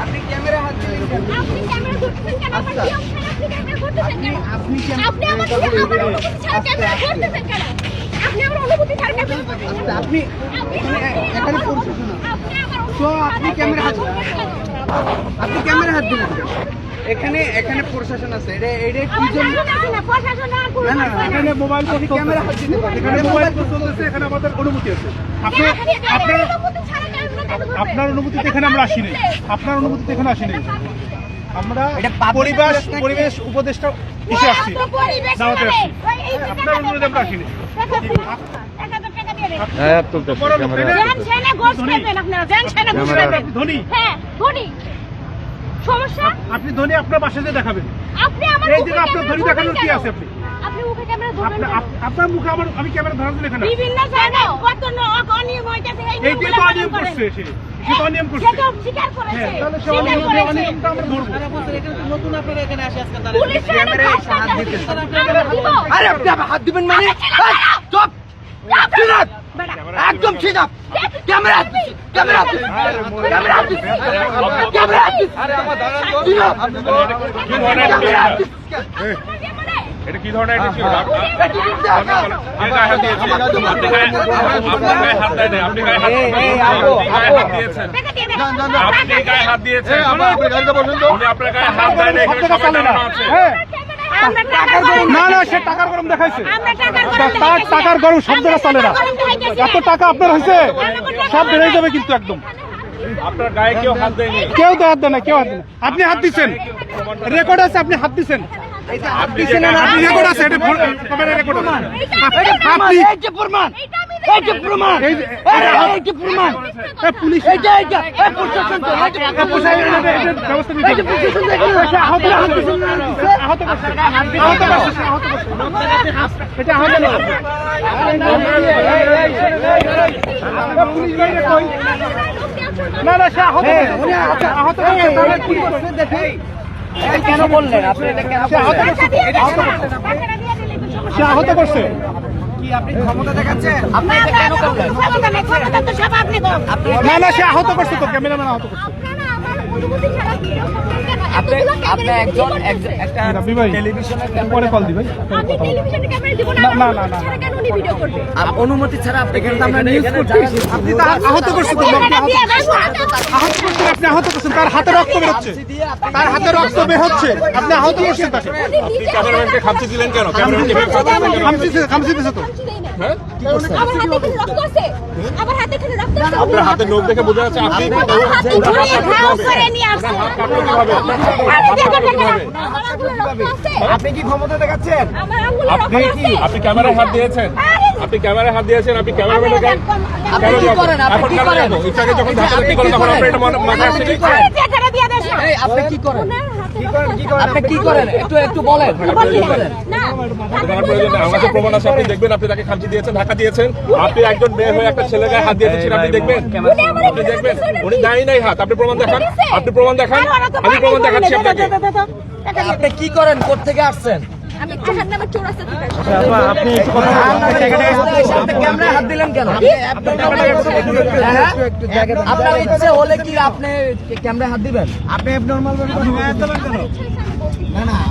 আপনি ক্যামেরা হাত দিলেন কেন? আপনি ক্যামেরা ধরতেছেন কেন? আমার আচ্ছা। নিয়ম ছাড়া আপনি ক্যামেরা ধরতেছেন কেন? আপনি কেন- আপনি আমার অনুমতি ছাড়া ক্যামেরা ধরতেছেন কেন? আপনি আমার অনুমতি ছাড়া ক্যামেরা ধরতেছেন কেন? আপনি এখানে করছেন না। তো আপনি ক্যামেরা হাত আপনি ক্যামেরা হাত দিলেন কেন? এখানে প্রশাসন আছে। এটা কি জন্য? না না না, এখানে মোবাইল ফোন ক্যামেরা হাত দিতে পারেন। এখানে মোবাইল ফোন চলতেছে, এখানে আমাদের অনুমতি আছে। আপনার অনুমতিতে এখানে আমরা আসিনি। আপনার অনুমতিতে এখানে আসিনি। আমরা পরিবেশ উপদেষ্টা এসে আসছি, দাওয়াতে আসছি। আপনার অনুরোধে আমরা আসিনি। আপনি ধনী আপনার বাসায় যে দেখাবেন। এই জায়গায় আপনার ধনী দেখানোর কি আছে? আপনি আপনার মুখে আমি ক্যামেরা ধরার জন্য এখানে বিভিন্ন জায়গায় কত অনিয়ম হইতেছে, এই তো অনিয়ম করছে সে তো অনিয়ম করছে। সেটা স্বীকার করেছে। তাহলে সে অনিয়মটা আমরা ধরবো। নতুন আপনারা এখানে আসে আজকে পুলিশ ক্যামেরায় হাত দিতেন। দিব। আরে আপনি হাত দিবেন মানে? চুপ! একদম ঠিক up. Camera camera camera camera আরে আমার দাঁড়ান তো। এটা কি ধরনের অ্যাটিটিউড? আপনি গায়ে হাত দিয়েছেন। আপনি গায়ে হাত দেন। আপনি গায়ে হাত দিয়েছেন। আপনি গায়ে হাত দিয়েছেন। উনি আপনার গায়ে হাত দেন। এখানে সবাই দাঁড়ানো আছে। না না, সে টাকার গরম দেখাইছে। তার টাকার গরম শব্দটা চলে না। এত টাকা আপনার হয়েছে, সব বেড়ে যাবে কিন্তু একদম। আপনার গায়ে কেউ হাত দেয়নি। কেউ তো হাত দেয় না, কেউ হাত দেয় না। আপনি হাত দিচ্ছেন, রেকর্ড আছে, আপনি হাত দিচ্ছেন। আপনি রেকর্ড আছে, এটা ক্যামেরা রেকর্ড আছে। আপনি এই যে প্রমাণ, এই যে প্রমাণ, এই যে প্রমাণ, পুলিশ এই যে এই প্রশাসন তো এই যে প্রশাসন ব্যবস্থা নিতে, এই যে প্রশাসন দেখে আহত করছে, আহত করছে, আহত করছে, আহত করছে, এটা আহত না। পুলিশ বাইরে কই? না না, সে আহত করছে, উনি আহত করছে, তাহলে কি করছে দেখেই। কেন বললেন আপনি? এটা কেন সে আহত করছে? কি আপনি ক্ষমতা দেখাচ্ছেন? আপনি এটা কেন করলেন? না না, সে আহত করছে তো, ক্যামেরাম্যান আহত করছে। আপনি একজন একটা টেলিভিশনের পরে কল দিবেন। না না না, অনুমতি ছাড়া আপনি কিন্তু আমরা নিউজ করতেছি। আপনি তো আহত করছেন তো, আহত করছেন, আপনি আহত করছেন, তার হাতে রক্ত বের হচ্ছে, তার হাতে রক্ত বের হচ্ছে, আপনি আহত করছেন তাকে। আপনি ক্যামেরাম্যানকে খামচি দিলেন কেন? খামচি দিছে তো। আপনার হাতে নখ দেখে বোঝা যাচ্ছে আপনি আপনি কি ক্ষমতা দেখাচ্ছেন? আপনি ক্যামেরায় হাত দিয়েছেন। আপনি ক্যামেরায় হাত দিয়েছেন। আপনি ক্যামেরাম্যানের গায়ে আপনি কি করেন? আপনি কি করেন? ইচ্ছাকে যখন ধাক্কাধাক্কি করেন তখন আপনি এটা মাথায় আসছে। এই আপনি কি করেন? আপনি কি করেন? একটু বলেন। কি করেন? আমার প্রয়োজন নেই। আমার কাছে প্রমাণ আছে। আপনি দেখবেন আপনি তাকে খামচি দিয়েছেন, ধাক্কা দিয়েছেন। আপনি একজন মেয়ে হয়ে একটা ছেলে গায়ে হাত দিয়েছেন, আপনি দেখবেন। আপনি দেখবেন উনি দেয় নাই হাত। আপনি প্রমাণ দেখান। আপনি প্রমাণ দেখান। আমি প্রমাণ দেখাচ্ছি আপনাকে। আপনি কি করেন? কোথা থেকে আসছেন? আমি জাহান্নামে চৌরাস্তা থেকে আসছি। আপনি ক্যামেরায় হাত দিলেন কেন? আপনার ইচ্ছে হলে কি আপনি ক্যামেরায় হাত দিবেন? আপনি নরমাল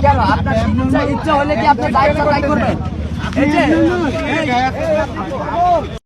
কেন? আপনার ইচ্ছা হলে কি আপনি দায়িত্ব করবেন? এই যে